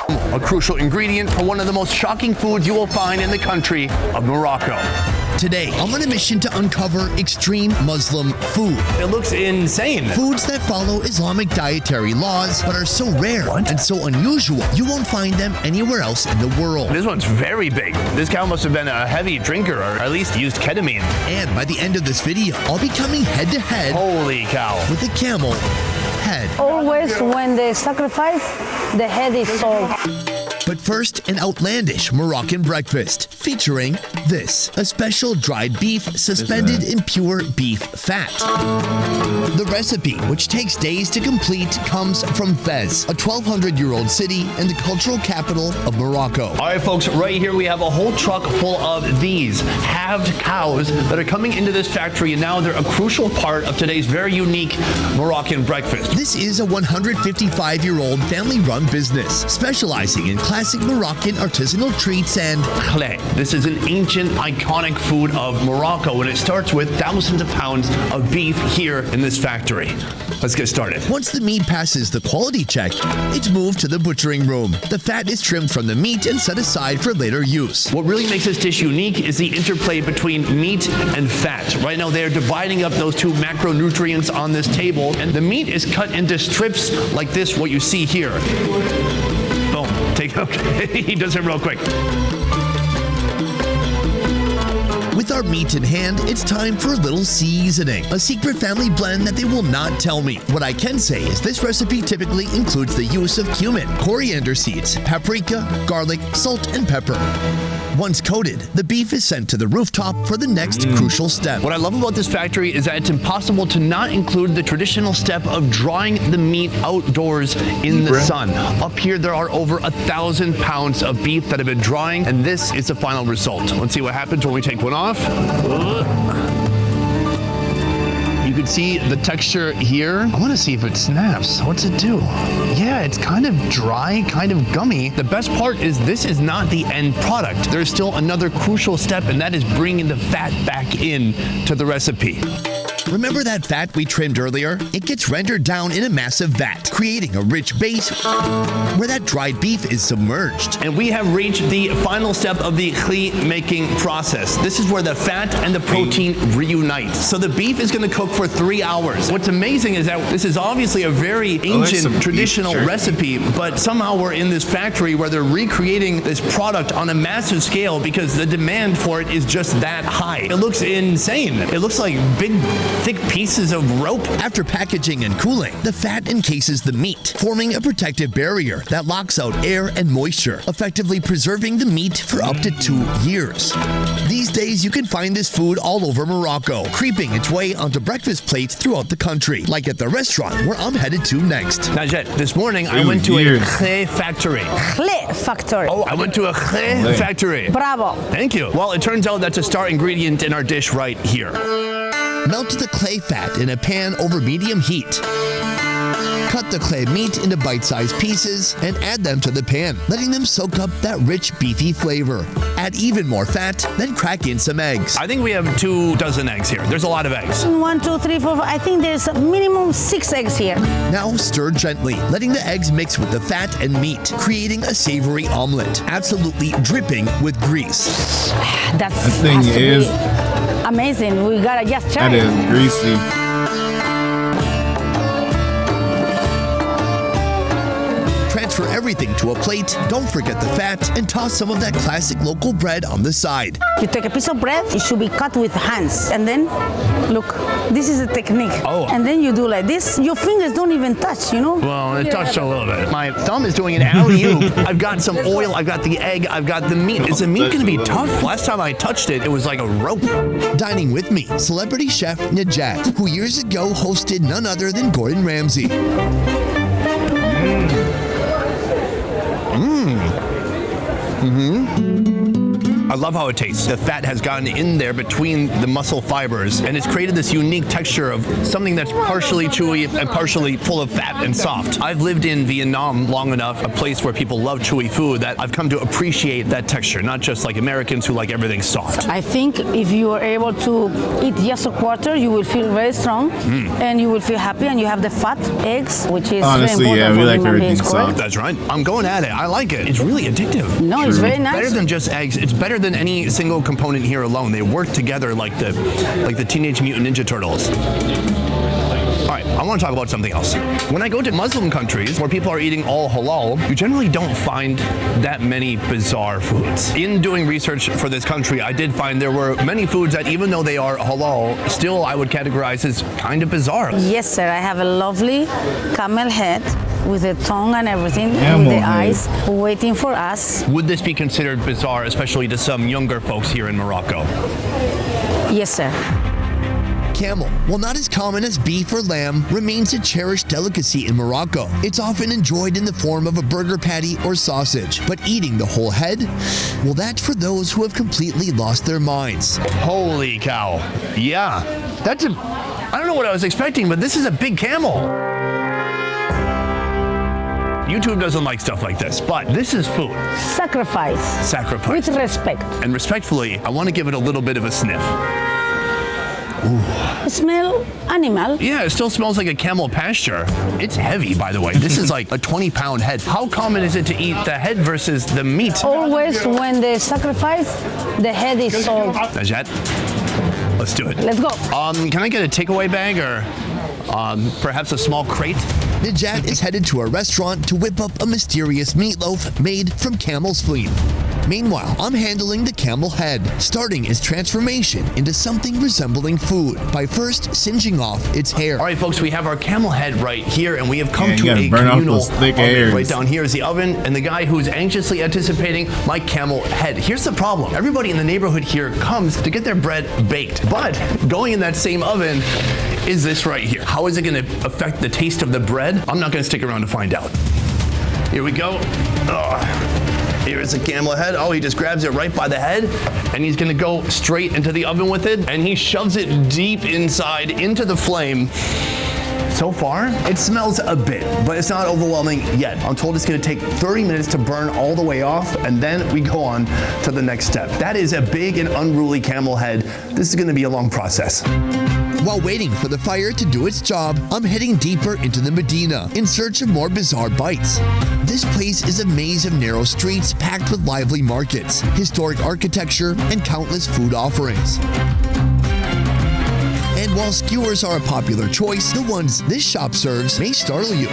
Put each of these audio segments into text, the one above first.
a crucial ingredient for one of the most shocking foods you will find in the country of Morocco. Today, I'm on a mission to uncover extreme Muslim food. It looks insane. Foods that follow Islamic dietary laws, but are so rare and so unusual, you won't find them anywhere else in the world. This one's very big. This cow must have been a heavy drinker, or at least used ketamine. And by the end of this video, I'll be coming head-to-head Holy cow. with a camel head. Always when they sacrifice, the head is sold. But first, an outlandish Moroccan breakfast featuring this, a special dried beef suspended in pure beef fat. The recipe, which takes days to complete, comes from Fez, a 1,200-year-old city and the cultural capital of Morocco. All right, folks, right here we have a whole truck full of these halved cows that are coming into this factory, and now they're a crucial part of today's very unique Moroccan breakfast. This is a 155-year-old family-run business specializing in classic Moroccan artisanal treats and Khlé. This is an ancient, iconic food of Morocco, and it starts with thousands of pounds of beef here in this factory. Let's get started. once the meat passes the quality check, it's moved to the butchering room. The fat is trimmed from the meat and set aside for later use. What really makes this dish unique is the interplay between meat and fat. Right now, they're dividing up those two macronutrients on this table, and the meat is cut into strips like this, what you see here. Boom. He does it real quick. With our meat in hand, it's time for a little seasoning, a secret family blend that they will not tell me. What I can say is this recipe typically includes the use of cumin, coriander seeds, paprika, garlic, salt, and pepper. Once coated, the beef is sent to the rooftop for the next crucial step. What I love about this factory is that it's impossible to not include the traditional step of drying the meat outdoors in the sun. Up here, there are over 1,000 pounds of beef that have been drying, and this is the final result. Let's see what happens when we take one off. You can see the texture here. I want to see if it snaps. What's it do? Yeah, it's kind of dry, kind of gummy. The best part is this is not the end product. There's still another crucial step, and that is bringing the fat back in to the recipe. Remember that fat we trimmed earlier? It gets rendered down in a massive vat, creating a rich base where that dried beef is submerged. And we have reached the final step of the khlé making process. This is where the fat and the protein reunite. So the beef is going to cook for 3 hours. What's amazing is that this is obviously a very ancient, traditional recipe, but somehow we're in this factory where they're recreating this product on a massive scale because the demand for it is just that high. It looks insane. It looks like big, thick pieces of rope. After packaging and cooling, the fat encases the meat, forming a protective barrier that locks out air and moisture, effectively preserving the meat for up to 2 years. These days, you can find this food all over Morocco, creeping its way onto breakfast plates throughout the country, like at the restaurant where I'm headed to next. Najat, this morning I went to a khlé factory. Khlé factory. Oh, I went to a khlé factory. Bravo. Thank you. Well, it turns out that's a star ingredient in our dish right here. Melt the clay fat in a pan over medium heat. Cut the clay meat into bite-sized pieces and add them to the pan, letting them soak up that rich beefy flavor. Add even more fat, then crack in some eggs. I think we have 2 dozen eggs here. There's a lot of eggs. 1, 2, 3, 4, 5. I think there's a minimum 6 eggs here. Now stir gently, letting the eggs mix with the fat and meat, creating a savory omelet, absolutely dripping with grease. That thing is amazing. We gotta just try. That is greasy. Transfer everything to a plate, don't forget the fat, and toss some of that classic local bread on the side. You take a piece of bread, it should be cut with hands. And then, look, this is a technique. Oh. And then you do like this. Your fingers don't even touch, you know? Well, it touched a little bit. My thumb is doing an alley-oop. I've got some oil, I've got the egg, I've got the meat. Is the meat going to be tough? Last time I touched it, it was like a rope. Dining with me, celebrity chef Najat, who years ago hosted none other than Gordon Ramsay. I love how it tastes. The fat has gotten in there between the muscle fibers, and it's created this unique texture of something that's partially chewy and partially full of fat and soft. I've lived in Vietnam long enough, a place where people love chewy food, that I've come to appreciate that texture, not just like Americans who like everything soft. I think if you are able to eat just a quarter, you will feel very strong and you will feel happy, and you have the fat eggs, which is Honestly, very important yeah, we for like human everything beings, correct? soft. That's right. I'm going at it. I like it. It's really addictive. No, it's very nice. Better than just eggs. It's better than any single component here alone. They work together like the Teenage Mutant Ninja Turtles. All right, I want to talk about something else. When I go to Muslim countries where people are eating all halal, you generally don't find that many bizarre foods. In doing research for this country, I did find there were many foods that, even though they are halal, still I would categorize as kind of bizarre. Yes, sir. I have a lovely camel head with the tongue and everything, Camel and the head. eyes waiting for us. Would this be considered bizarre, especially to some younger folks here in Morocco? Yes, sir. Camel, while not as common as beef or lamb, remains a cherished delicacy in Morocco. It's often enjoyed in the form of a burger patty or sausage, but eating the whole head? Well, that's for those who have completely lost their minds. Holy cow. Yeah. I don't know what I was expecting, but this is a big camel. YouTube doesn't like stuff like this, but this is food. Sacrifice. Sacrifice. With respect. And respectfully, I want to give it a little bit of a sniff. Smell animal. Yeah, it still smells like a camel pasture. It's heavy, by the way. This is like a 20-pound head. How common is it to eat the head versus the meat? Always when they sacrifice, the head is sold. Najat, let's do it. Let's go. Can I get a takeaway bag or perhaps a small crate? Najat is headed to a restaurant to whip up a mysterious meatloaf made from camel spleen. Meanwhile, I'm handling the camel head, starting its transformation into something resembling food by first singeing off its hair. All right, folks, we have our camel head right here, and we have come Yeah, you to gotta a burn off communal those thick oven. hairs. Right down here is the oven, and the guy who's anxiously anticipating my camel head. Here's the problem. Everybody in the neighborhood here comes to get their bread baked, but going in that same oven is this right here. How is it going to affect the taste of the bread? I'm not going to stick around to find out. Here we go. Here's the camel head. Oh, he just grabs it right by the head, and he's gonna go straight into the oven with it, and he shoves it deep inside into the flame. So far, it smells a bit, but it's not overwhelming yet. I'm told it's gonna take 30 minutes to burn all the way off, and then we go on to the next step. That is a big and unruly camel head. This is gonna be a long process. While waiting for the fire to do its job, I'm heading deeper into the Medina in search of more bizarre bites. This place is a maze of narrow streets packed with lively markets, historic architecture, and countless food offerings. And while skewers are a popular choice, the ones this shop serves may startle you.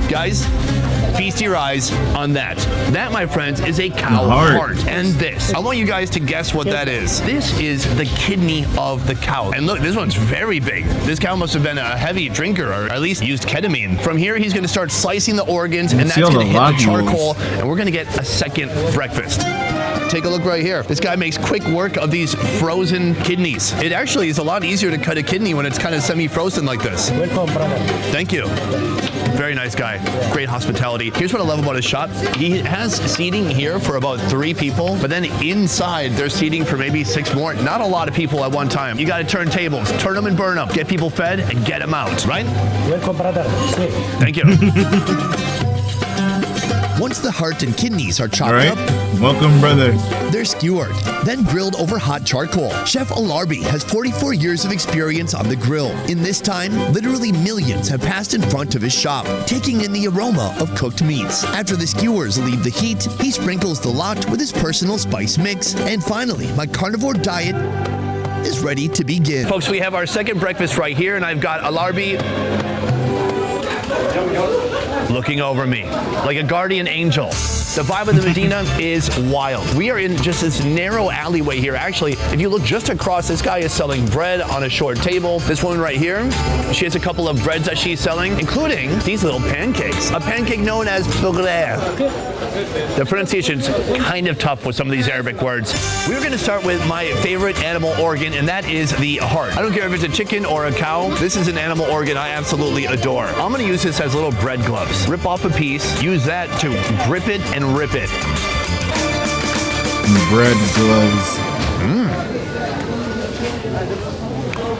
Guys, feast your eyes on that. That, my friends, is a cow Heart. heart. And this, I want you guys to guess what that is. This is the kidney of the cow. And look, this one's very big. This cow must have been a heavy drinker, or at least used ketamine. From here, he's gonna start slicing the organs, and that's See all gonna the hit the lobules. charcoal, and we're gonna get a second breakfast. Take a look right here. This guy makes quick work of these frozen kidneys. It actually is a lot easier to cut a kidney when it's kind of semi-frozen like this. Welcome, brother. Thank you. Very nice guy. Great hospitality. Here's what I love about his shop. He has seating here for about 3 people, but then inside there's seating for maybe 6 more. Not a lot of people at one time. You got to turn tables, turn them and burn them, get people fed and get them out, right? Welcome, brother. Sweet. Thank you. Once the heart and kidneys are chopped All right. up, Welcome, brother. they're skewered, then grilled over hot charcoal. Chef Alarbi has 44 years of experience on the grill. In this time, literally millions have passed in front of his shop, taking in the aroma of cooked meats. After the skewers leave the heat, he sprinkles the lot with his personal spice mix. And finally, my carnivore diet is ready to begin. Folks, we have our second breakfast right here, and I've got Alarbi looking over me like a guardian angel. The vibe of the Medina is wild. We are in just this narrow alleyway here. Actually, if you look just across, this guy is selling bread on a short table. This woman right here, she has a couple of breads that she's selling, including these little pancakes. A pancake known as bougre. The pronunciation's kind of tough with some of these Arabic words. We're going to start with my favorite animal organ, and that is the heart. I don't care if it's a chicken or a cow. This is an animal organ I absolutely adore. I'm going to use this as little bread gloves. Rip off a piece, use that to grip it and rip it. bread gloves.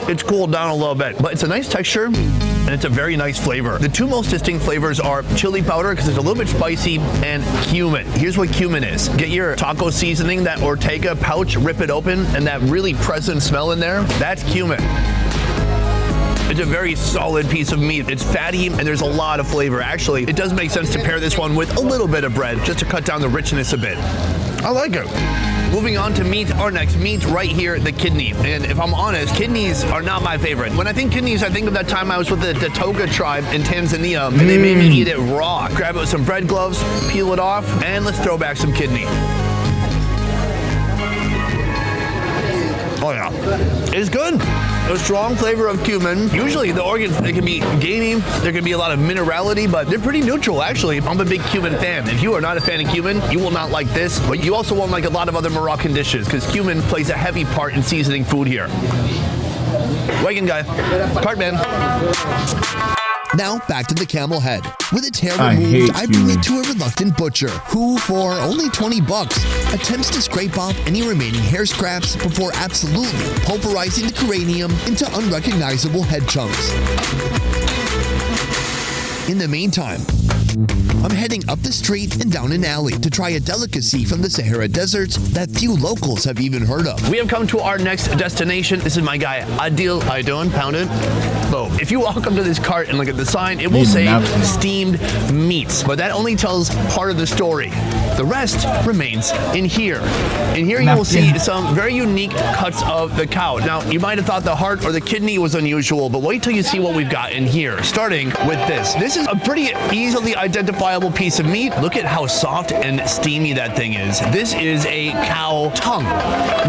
It's cooled down a little bit, but it's a nice texture and it's a very nice flavor. The two most distinct flavors are chili powder, because it's a little bit spicy, and cumin. Here's what cumin is. Get your taco seasoning, that Ortega pouch, rip it open, and that really present smell in there, that's cumin. It's a very solid piece of meat. It's fatty and there's a lot of flavor. Actually, it does make sense to pair this one with a little bit of bread just to cut down the richness a bit. I like it. Moving on to meat, our next meat right here, the kidney. And if I'm honest, kidneys are not my favorite. When I think kidneys, I think of that time I was with the Toga tribe in Tanzania, and they made me eat it raw. Grab it with some bread gloves, peel it off, and let's throw back some kidney. Oh yeah, it's good. A strong flavor of cumin. Usually the organs, they can be gamey, there can be a lot of minerality, but they're pretty neutral actually. I'm a big cumin fan. If you are not a fan of cumin, you will not like this, but you also won't like a lot of other Moroccan dishes, because cumin plays a heavy part in seasoning food here. Wagon guy, Cartman. Now back to the camel head. With its hair I removed, hate I bring cumin. it to a reluctant butcher, who, for only 20 bucks, attempts to scrape off any remaining hair scraps before absolutely pulverizing the cranium into unrecognizable head chunks. In the meantime, I'm heading up the street and down an alley to try a delicacy from the Sahara Desert that few locals have even heard of. We have come to our next destination. This is my guy, Adil. How you doing? Pound it. Boom. If you walk up to this cart and look at the sign, it will say steamed meats, but that only tells part of the story. The rest remains in here. In here you will see some very unique cuts of the cow. Now, you might have thought the heart or the kidney was unusual, but wait till you see what we've got in here, starting with this. This is a pretty easily identifiable piece of meat. Look at how soft and steamy that thing is. This is a cow tongue.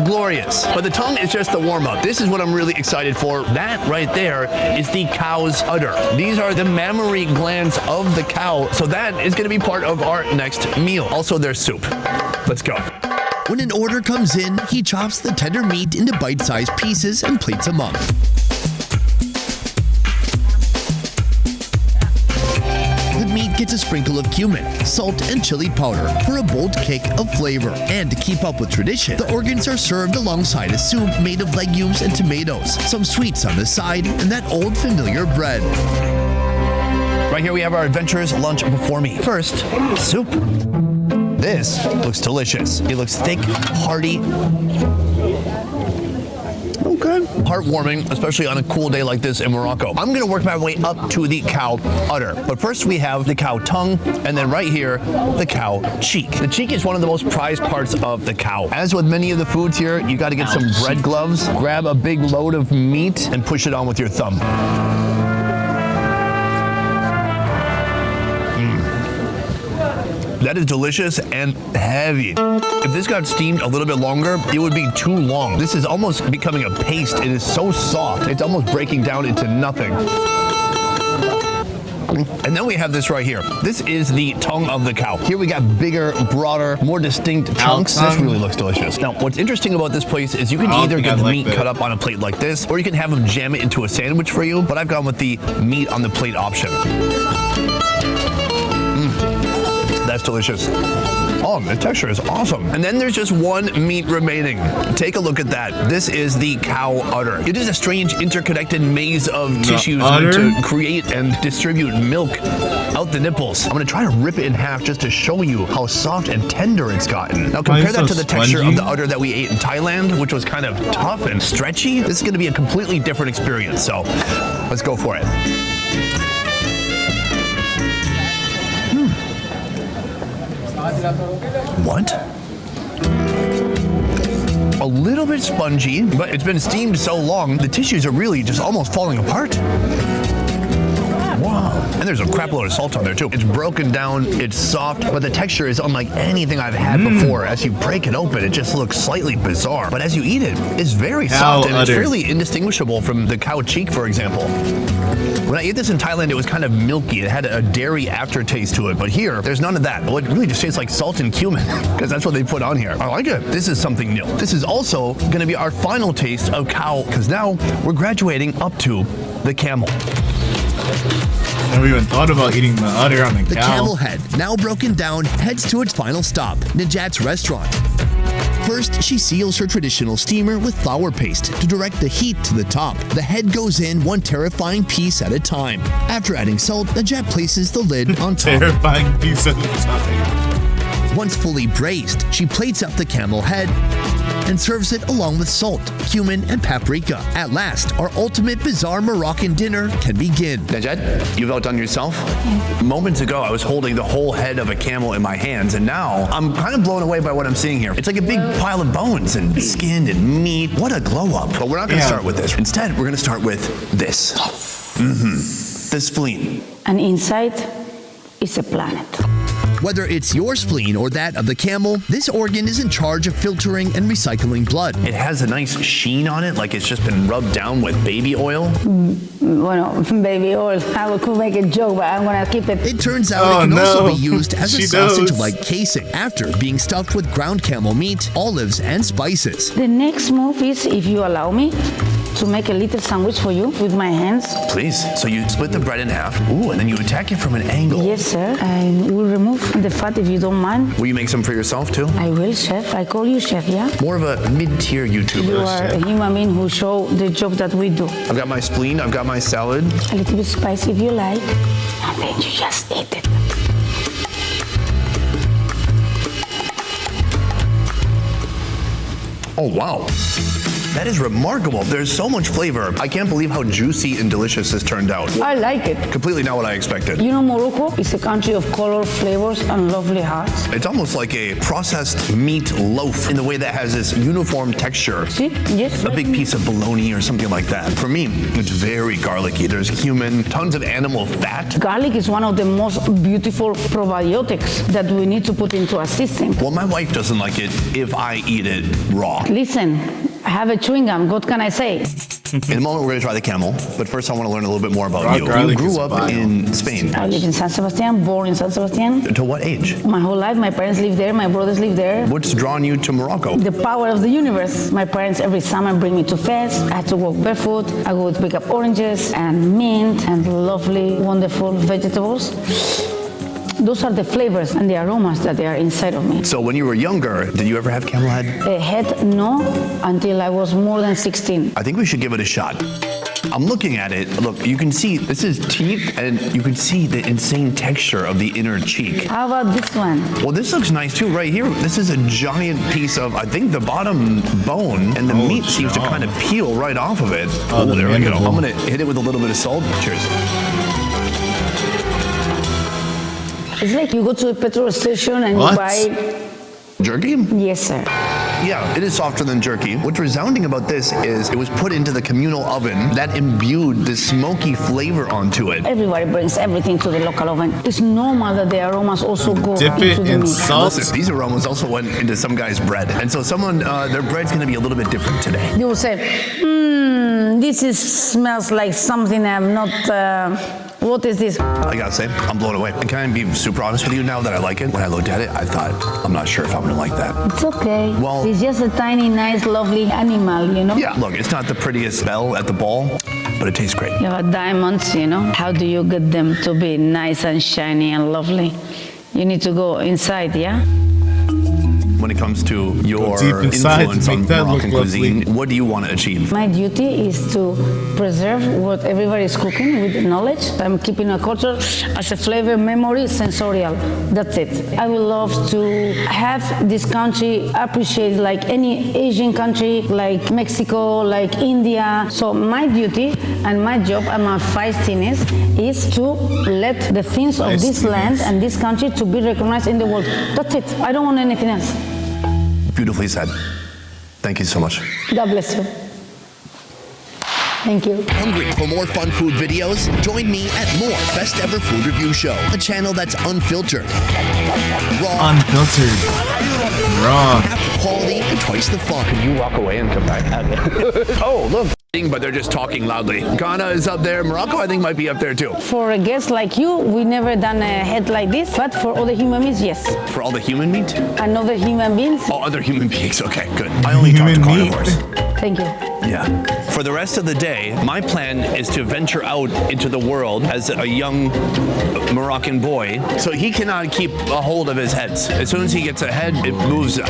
Glorious. But the tongue is just the warm-up. This is what I'm really excited for. That right there is the cow's udder. These are the mammary glands of the cow, so that is going to be part of our next meal. Also, there's soup. Let's go. When an order comes in, he chops the tender meat into bite-sized pieces and plates them up. The meat gets a sprinkle of cumin, salt, and chili powder for a bold kick of flavor. And to keep up with tradition, the organs are served alongside a soup made of legumes and tomatoes, some sweets on the side, and that old familiar bread. Right here we have our adventurous lunch before me. First, soup. This looks delicious. It looks thick, hearty. Okay. Heartwarming, especially on a cool day like this in Morocco. I'm gonna work my way up to the cow udder. But first we have the cow tongue, and then right here, the cow cheek. The cheek is one of the most prized parts of the cow. As with many of the foods here, you gotta get some bread gloves, grab a big load of meat, and push it on with your thumb. That is delicious and heavy. If this got steamed a little bit longer, it would be too long. This is almost becoming a paste. It is so soft. It's almost breaking down into nothing. And then we have this right here. This is the tongue of the cow. Here we got bigger, broader, more distinct chunks. This really looks delicious. Now, what's interesting about this place is you can either get the meat cut up on a plate like this, or you can have them jam it into a sandwich for you, but I've gone with the meat on the plate option. That's delicious. Oh, the texture is awesome. And then there's just one meat remaining. Take a look at that. This is the cow udder. It is a strange interconnected maze of tissues meant to create and distribute milk out the nipples. I'm gonna try to rip it in half just to show you how soft and tender it's gotten. Now compare that to the texture of the udder that we ate in Thailand, which was kind of tough and stretchy. This is gonna be a completely different experience, so let's go for it. What? A little bit spongy, but it's been steamed so long, the tissues are really just almost falling apart. Wow. And there's a crap load of salt on there too. It's broken down, it's soft, but the texture is unlike anything I've had before. As you break it open, it just looks slightly bizarre. But as you eat it, it's very soft and it's fairly indistinguishable from the cow cheek, for example. When I ate this in Thailand, it was kind of milky. It had a dairy aftertaste to it, but here, there's none of that. Well, it really just tastes like salt and cumin, because that's what they put on here. I like it. This is something new. This is also gonna be our final taste of cow, because now we're graduating up to the camel. Never even thought about eating the udder on the cow. The camel head, now broken down, heads to its final stop, Najat's restaurant. First, she seals her traditional steamer with flour paste to direct the heat to the top. The head goes in one terrifying piece at a time. After adding salt, Najat places the lid on top. Terrifying piece of the time. Once fully braised, she plates up the camel head and serves it along with salt, cumin, and paprika. At last, our ultimate bizarre Moroccan dinner can begin. Najat, you've outdone yourself. Moments ago, I was holding the whole head of a camel in my hands, and now I'm kind of blown away by what I'm seeing here. It's like a big pile of bones and skin and meat. What a glow up. But we're not going to start with this. Instead, we're going to start with this. The spleen. And inside is a planet. Whether it's your spleen or that of the camel, this organ is in charge of filtering and recycling blood. It has a nice sheen on it, like it's just been rubbed down with baby oil. Well, baby oil. I could make a joke, but I'm gonna keep it. It turns out it can also be used as a sausage-like casing after being stuffed with ground camel meat, olives, and spices. The next move is, if you allow me, to make a little sandwich for you with my hands. Please. So you split the bread in half. Ooh, and then you attack it from an angle. Yes, sir. I will remove the fat if you don't mind. Will you make some for yourself too? I will, chef. I call you chef, yeah? More of a mid-tier YouTuber. You are a human being who show the job that we do. I've got my spleen, I've got my salad. A little bit spicy if you like. And then you just eat it. Oh, wow. That is remarkable. There's so much flavor. I can't believe how juicy and delicious this turned out. I like it. Completely not what I expected. You know, Morocco is a country of color, flavors, and lovely hearts. It's almost like a processed meat loaf in the way that has this uniform texture. See? Yes. A big piece of bologna or something like that. For me, it's very garlicky. There's cumin, tons of animal fat. Garlic is one of the most beautiful probiotics that we need to put into our system. Well, my wife doesn't like it if I eat it raw. Listen, I have a chewing gum. What can I say? In a moment, we're going to try the camel, but first I want to learn a little bit more about you. You garlic grew is up vile. in Spain. I live in San Sebastian, born in San Sebastian. To what age? My whole life, my parents live there, my brothers live there. What's drawn you to Morocco? The power of the universe. My parents every summer bring me to Fez. I had to walk barefoot. I would pick up oranges and mint and lovely, wonderful vegetables. Those are the flavors and the aromas that they are inside of me. So when you were younger, did you ever have camel head? A head, no, until I was more than 16. I think we should give it a shot. I'm looking at it. Look, you can see this is teeth, and you can see the insane texture of the inner cheek. How about this one? Well, this looks nice too, right here. This is a giant piece of, I think, the bottom bone, and the meat seems to kind of peel right off of it. Oh, there we go. mandible. I'm gonna hit it with a little bit of salt. Cheers. It's like you go to a petrol station and What? you buy. Jerky? Yes, sir. Yeah, it is softer than jerky. What's resounding about this is it was put into the communal oven that imbued the smoky flavor onto it. Everybody brings everything to the local oven. It's normal that the aromas also go Dip it into the in meat. salt. Listen, these aromas also went into some guy's bread. And so their bread's gonna be a little bit different today. They will say, smells like something I'm not, what is this? I gotta say, I'm blown away. And can I be super honest with you now that I like it? When I looked at it, I thought, I'm not sure if I'm gonna like that. It's okay. Well- It's just a tiny, nice, lovely animal, you know? Yeah, look, it's not the prettiest bell at the ball, but it tastes great. You have diamonds, you know? How do you get them to be nice and shiny and lovely? You need to go inside, yeah? When it comes to your deep inside influence to on make that look Moroccan cuisine, what do you want to achieve? My duty is to preserve what everybody is cooking with knowledge. I'm keeping a culture as a flavor, memory, sensorial. That's it. I would love to have this country appreciated like any Asian country, like Mexico, like India. So my duty and my job and my feistiness is to let the things of this land and this country to be recognized in the world. That's it. I don't want anything else. Beautifully said. Thank you so much. God bless you. Thank you. Hungry for more fun food videos? Join me at more Best Ever Food Review Show, a channel that's unfiltered, raw, Unfiltered. Raw. half the quality, and twice the fun. You walk away and come back. Oh, look. But they're just talking loudly. Ghana is up there. Morocco, I think, might be up there too. For a guest like you, we never done a head like this, but for other human beings, yes. For all the human meat? And other human beings, Oh, other human beings. Okay, good. I only talk to Human meat. carnivores. thank you. Yeah. For the rest of the day, my plan is to venture out into the world as a young Moroccan boy, so he cannot keep a hold of his heads. As soon as he gets ahead, it moves up.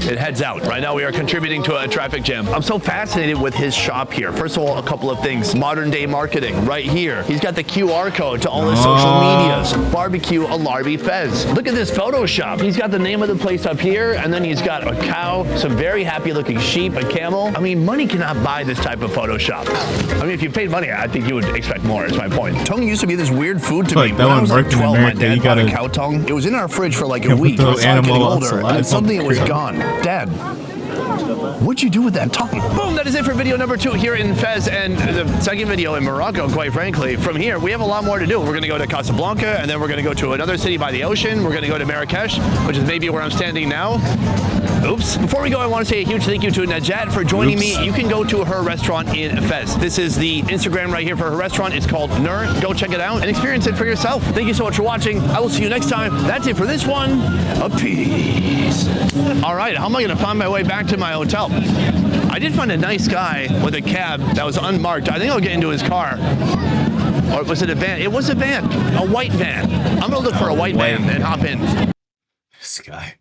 It heads out. Right now we are contributing to a traffic jam. I'm so fascinated with his shop here. First of all, a couple of things. Modern day marketing right here. He's got the QR code to all his social medias. Barbecue Alarbi Fez. Look at this Photoshop. He's got the name of the place up here, and then he's got a cow, some very happy looking sheep, a camel. I mean, money cannot buy this type of Photoshop. I mean, if you paid money, I think you would expect more, is my point. Tongue used to be this weird food to me. That When I one was like worked in 12, America. my dad You bought a gotta cow tongue. It was in our fridge for like a week. the I started getting animal older, alive and suddenly it was on gone. Dad, what'd you do with that tongue? Boom, that is it for video number 2 here in Fez, and the second video in Morocco, quite frankly. From here, we have a lot more to do. We're gonna go to Casablanca, and then we're gonna go to another city by the ocean. We're gonna go to Marrakesh, which is maybe where I'm standing now. Oops. Before we go, I want to say a huge thank you to Najat for joining me. You can go to her restaurant in Fez. This is the Instagram right here for her restaurant. It's called Nur. Go check it out and experience it for yourself. Thank you so much for watching. I will see you next time. That's it for this one. A peace. All right, how am I going to find my way back to my hotel? I did find a nice guy with a cab that was unmarked. I think I'll get into his car. Or was it a van? It was a van. A white van. I'm going to look for a white van and hop in. This guy.